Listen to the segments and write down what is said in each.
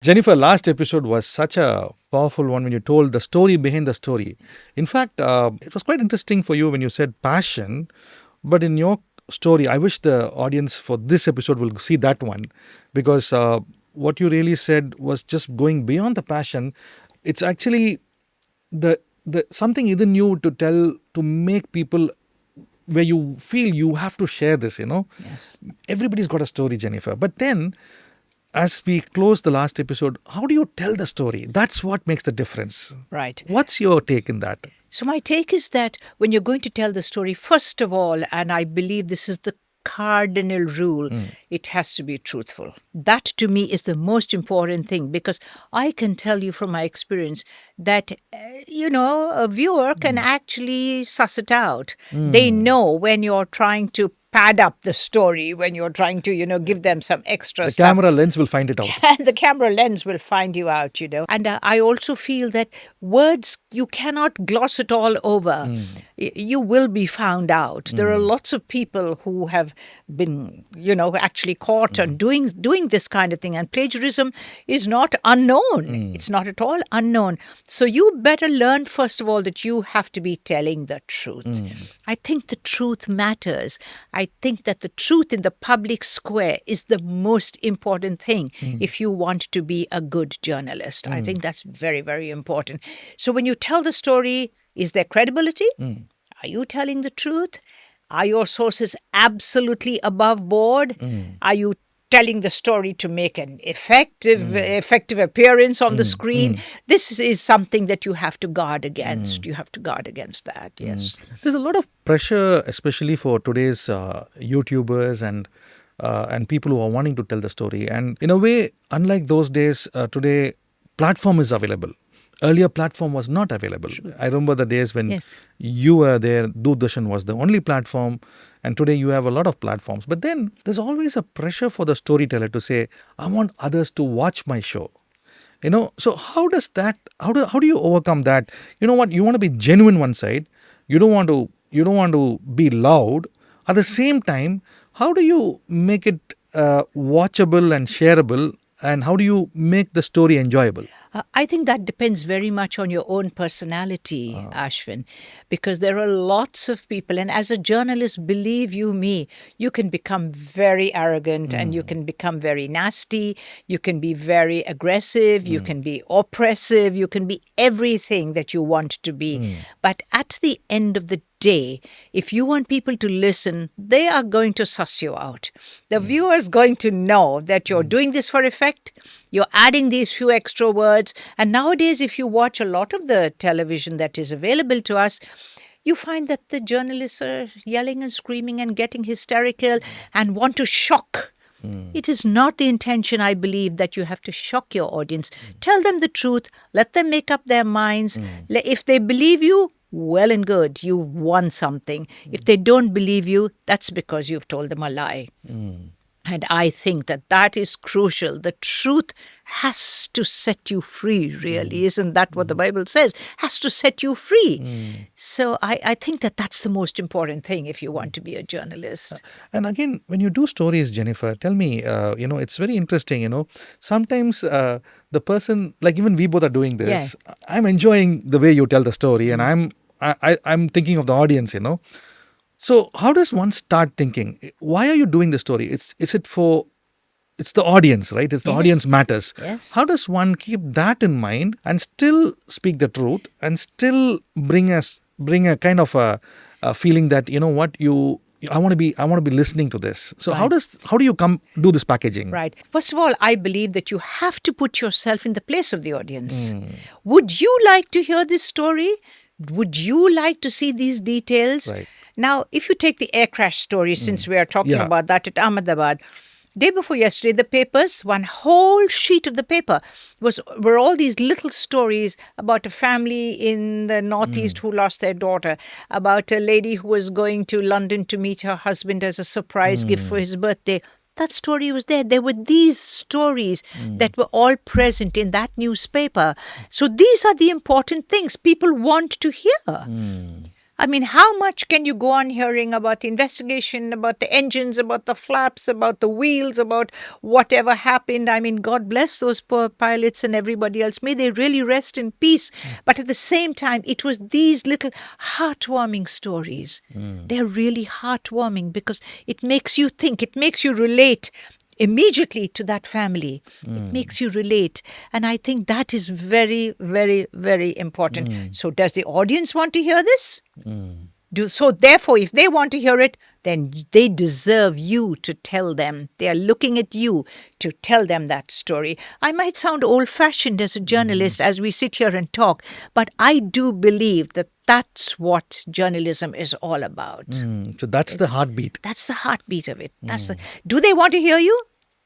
Jennifer, last episode was such a powerful one when you told the story behind the story. In fact, it was quite interesting for you when you said passion, but in your story, I wish the audience for this episode will see that one, because what you really said was just going beyond the passion. It's actually the something within you to tell, to make people, where you feel you have to share this, Yes. Everybody's got a story, Jennifer. But then, as we close the last episode, how do you tell the story? That's what makes the difference. Right. What's your take in that? So my take is that when you're going to tell the story, first of all, and I believe this is the cardinal rule, it has to be truthful. That to me is the most important thing, because I can tell you from my experience that, a viewer can actually suss it out. They know when you're trying to pad up the story, when you're trying to, give them some extra stuff. The camera lens will find it out. The camera lens will find you out, And I also feel that words, you cannot gloss it all over. You will be found out. There are lots of people who have been, actually caught on doing this kind of thing. And plagiarism is not unknown. It's not at all unknown. So you better learn, first of all, that you have to be telling the truth. I think the truth matters. I think that the truth in the public square is the most important thing if you want to be a good journalist. I think that's very, very important. So when you tell the story, is there credibility? Are you telling the truth? Are your sources absolutely above board? Are you telling the story to make an effective appearance on the screen? This is something that you have to guard against. You have to guard against that, yes. There's a lot of pressure, especially for today's YouTubers and people who are wanting to tell the story. And in a way, unlike those days, today, platform is available. Earlier, platform was not available. Sure. I remember the days when you were there, Doordarshan was the only platform, and today you have a lot of platforms. But then there's always a pressure for the storyteller to say, I want others to watch my show. So how does that, how do you overcome that? You know what, you want to be genuine one side, you don't want to be loud. At the same time, how do you make it watchable and shareable, and how do you make the story enjoyable? I think that depends very much on your own personality, Ashvin, because there are lots of people, and as a journalist, believe you me, you can become very arrogant and you can become very nasty, you can be very aggressive, you can be oppressive, you can be everything that you want to be. But at the end of the day, if you want people to listen, they are going to suss you out. The viewer is going to know that you're doing this for effect, you're adding these few extra words. And nowadays, if you watch a lot of the television that is available to us, you find that the journalists are yelling and screaming and getting hysterical and want to shock. It is not the intention, I believe, that you have to shock your audience. Tell them the truth. Let them make up their minds. If they believe you, well and good, you've won something. If they don't believe you, that's because you've told them a lie. And I think that that is crucial. The truth has to set you free, really. Isn't that what the Bible says? Has to set you free. So I think that that's the most important thing if you want to be a journalist. And again, when you do stories, Jennifer, tell me, it's very interesting, sometimes the person, like even we both are doing this, I'm enjoying the way you tell the story, and I'm thinking of the audience, So how does one start thinking? Why are you doing the story? It's the audience, right? It's the audience matters. Yes. How does one keep that in mind and still speak the truth and still bring a kind of a feeling that, I want to be listening to this. So how do you do this packaging? Right. First of all, I believe that you have to put yourself in the place of the audience. Would you like to hear this story? Would you like to see these details? Right. Now, if you take the air crash story, since we are talking about that at Ahmedabad, day before yesterday, the papers, one whole sheet of the paper were all these little stories about a family in the Northeast who lost their daughter, about a lady who was going to London to meet her husband as a surprise gift for his birthday. That story was there. There were these stories that were all present in that newspaper. So these are the important things people want to hear. I mean, how much can you go on hearing about the investigation, about the engines, about the flaps, about the wheels, about whatever happened? I mean, God bless those poor pilots and everybody else. May they really rest in peace. But at the same time, it was these little heartwarming stories. They're really heartwarming because it makes you think, it makes you relate immediately to that family. It makes you relate. And I think that is very, very, very important. So does the audience want to hear this? So therefore, if they want to hear it, then they deserve you to tell them. They are looking at you to tell them that story. I might sound old-fashioned as a journalist as we sit here and talk, but I do believe that that's what journalism is all about. So that's the heartbeat. That's the heartbeat of it. Do they want to hear you?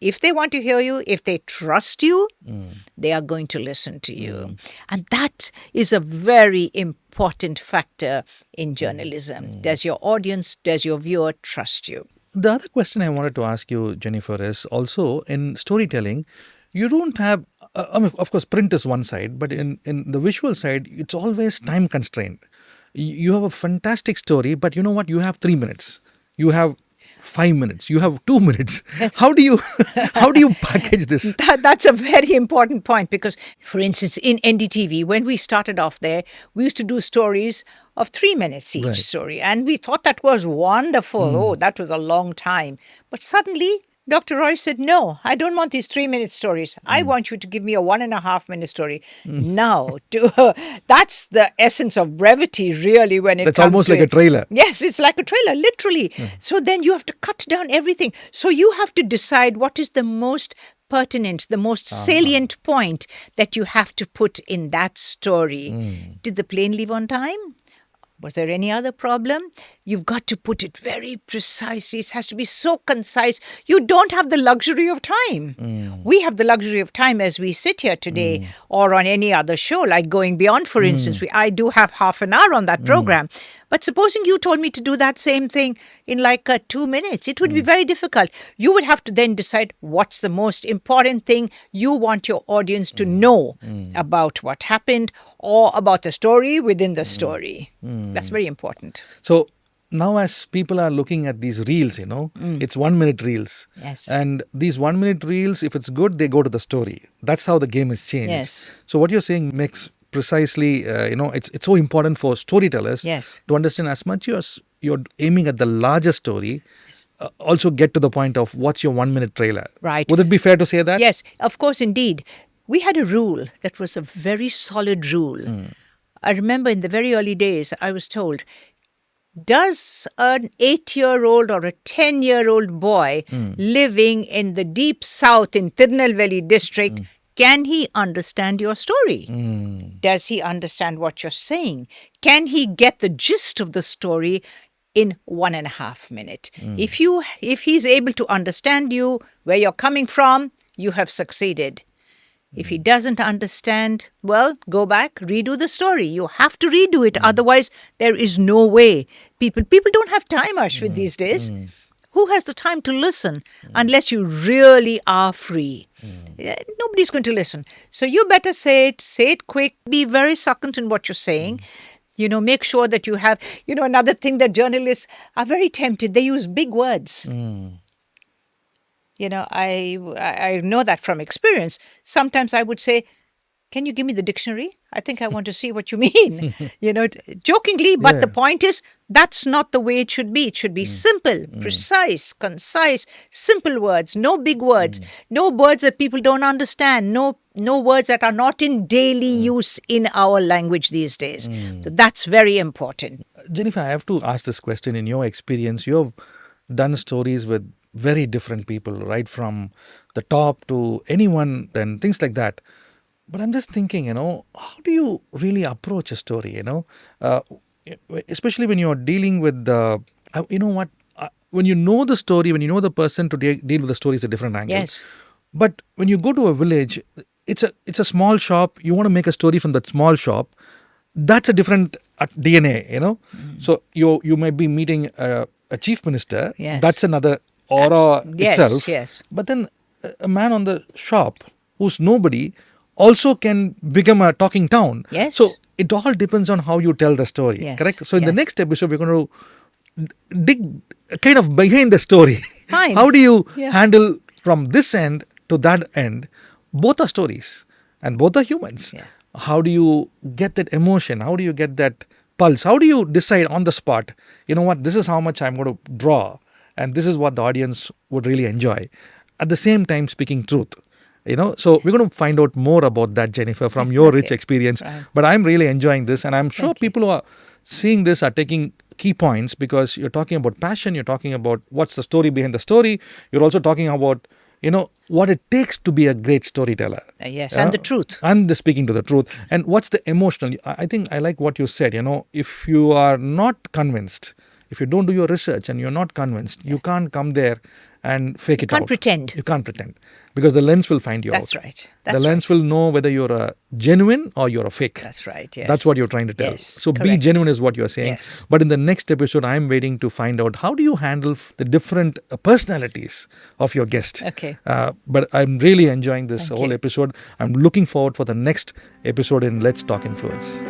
If they want to hear you, if they trust you, they are going to listen to you. And that is a very important factor in journalism. Does your audience, does your viewer trust you? The other question I wanted to ask you, Jennifer, is also in storytelling, you don't have, I mean, of course, print is one side, but in the visual side, it's always time constrained. You have a fantastic story, but you know what? You have 3 minutes. You have 5 minutes. You have 2 minutes. Yes. How do you package this? That's a very important point because, for instance, in NDTV, when we started off there, we used to do stories of 3 minutes each story. And we thought that was wonderful. Oh, that was a long time. But suddenly, Dr. Roy said, no, I don't want these 3 minute stories. I want you to give me a 1.5 minute story. Now, that's the essence of brevity, really, when it That's comes almost to like a trailer. Yes, it's like a trailer, literally. So then you have to cut down everything. So you have to decide what is the most pertinent, the most salient point that you have to put in that story. Did the plane leave on time? Was there any other problem? You've got to put it very precisely. It has to be so concise. You don't have the luxury of time. We have the luxury of time as we sit here today or on any other show, like Going Beyond, for instance. I do have half an hour on that program. But supposing you told me to do that same thing in like 2 minutes, it would be very difficult. You would have to then decide what's the most important thing you want your audience to know about what happened or about the story within the story. That's very important. So now as people are looking at these reels, it's 1 minute reels. Yes. And these 1 minute reels, if it's good, they go to the story. That's how the game has changed. Yes. So what you're saying makes precisely, it's so important for storytellers to understand as much as you're aiming at the larger story, also get to the point of what's your 1 minute trailer. Right. Would it be fair to say that? Yes, of course, indeed. We had a rule that was a very solid rule. I remember in the very early days, I was told, does an 8-year-old or a 10-year-old boy living in the deep south in Tirunelveli district, can he understand your story? Does he understand what you're saying? Can he get the gist of the story in 1.5 minutes? If he's able to understand you, where you're coming from, you have succeeded. If he doesn't understand, well, go back, redo the story. You have to redo it. Otherwise, there is no way. People don't have time, Ashvin, these days. Who has the time to listen unless you really are free? Nobody's going to listen. So you better say it quick, be very succinct in what you're saying. Make sure that you have, another thing that journalists are very tempted, they use big words. I know that from experience. Sometimes I would say, can you give me the dictionary? I think I want to see what you mean. Jokingly, but the point is, that's not the way it should be. It should be simple, precise, concise, simple words, no big words, no words that people don't understand, no words that are not in daily use in our language these days. So that's very important. Jennifer, I have to ask this question. In your experience, you have done stories with very different people, right from the top to anyone and things like that. But I'm just thinking, how do you really approach a story, especially when you're dealing with when you know the story, when you know the person to deal with the story is a different angle. Yes. But when you go to a village, it's a small shop. You want to make a story from that small shop. That's a different DNA, So you might be meeting a chief minister. Yes. That's another aura itself. Yes. But then a man on the shop who's nobody also can become a talking town. Yes. So it all depends on how you tell the story. Yes, Correct? So in the yes. next episode, we're going to dig kind of behind the story. Fine. How do you Yeah. handle from this end to that end? Both are stories and both are humans. Yeah. How do you get that emotion? How do you get that pulse? How do you decide on the spot, you know what, this is how much I'm going to draw and this is what the audience would really enjoy. At the same time, speaking truth. So we're going to find out more about that, Jennifer, from your rich Okay. experience. Right. But I'm really enjoying this, and I'm sure Thank you. people who are seeing this are taking key points, because you're talking about passion, you're talking about what's the story behind the story, you're also talking about what it takes to be a great storyteller. Yes, and the truth. And the speaking to the truth. And what's the emotional? I think I like what you said. If you are not convinced, if you don't do your research and you're not convinced, you can't come there and fake it out. Can't pretend. You can't pretend, because the lens will find you That's out. right. The That's lens will know whether you're a genuine or you're a fake. That's right, yes. That's what you're trying to tell. Yes, So be correct. genuine is what you're saying. Yes. But in the next episode, I'm waiting to find out how do you handle the different personalities of your guest. Okay. But I'm really enjoying this Thank whole you. episode. I'm looking forward for the next episode in Let's Talk Influence.